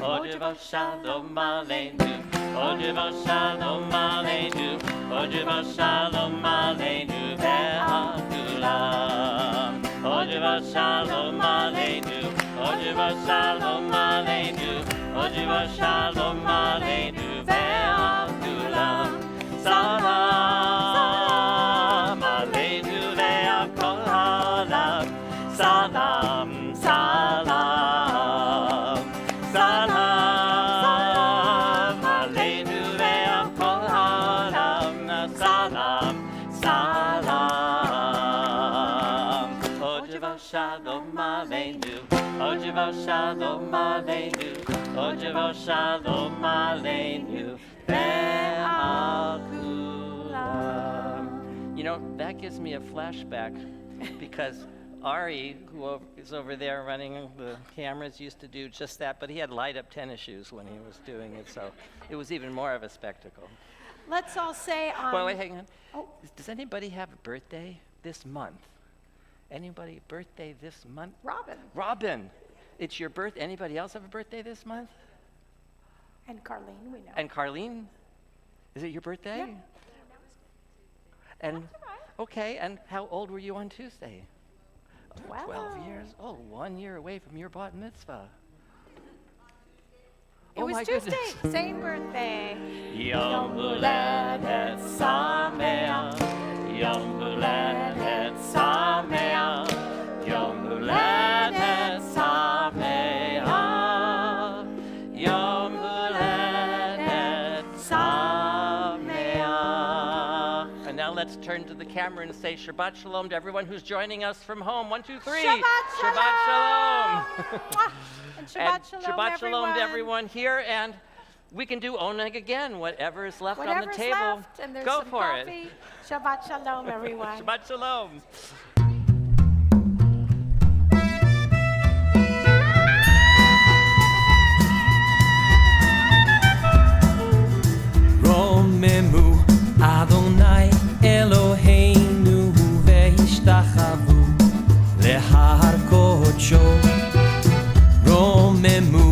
Ojavo Shalom Aleinu, Ojavo Shalom Aleinu, Ojavo Shalom Aleinu ve'al kulam. Ojavo Shalom Aleinu, Ojavo Shalom Aleinu, Ojavo Shalom Aleinu ve'al kulam. Salam Aleinu ve'al kol ha'olam. Salam, salam, salam Aleinu ve'al kol ha'olam. Salam, salam. Ojavo Shalom Aleinu, Ojavo Shalom Aleinu, Ojavo Shalom Aleinu ve'al kulam. You know, that gives me a flashback because Ari, who is over there running the cameras, used to do just that, but he had light-up tennis shoes when he was doing it, so it was even more of a spectacle. Let's all say on. Well, wait, hang on. Oh. Does anybody have a birthday this month? Anybody birthday this month? Robin. Robin, it's your birthday. Anybody else have a birthday this month? And Carlene, we know. And Carlene, is it your birthday? Yeah. And okay, and how old were you on Tuesday? 12. 12 years. Oh, 1 year away from your bat mitzvah. It was my Tuesday, goodness. same birthday. Yom Huledet Sameach, Yom Huledet Sameach, Yom Huledet Sameach, Yom Huledet Sameach. And now let's turn to the camera and say Shabbat Shalom to everyone who's joining us from home. 1, 2, 3. Shabbat Shalom. Shabbat Shalom. And Shabbat Shalom, Shabbat Shalom to everyone here, and we can do oneg again, whatever is left on the Whatever's table. left, and there's Go some for coffee. Shabbat Shalom, everyone. it. Shabbat Shalom. רוממו אדוני אלוהינו והשתחוו להר קודשו רוממו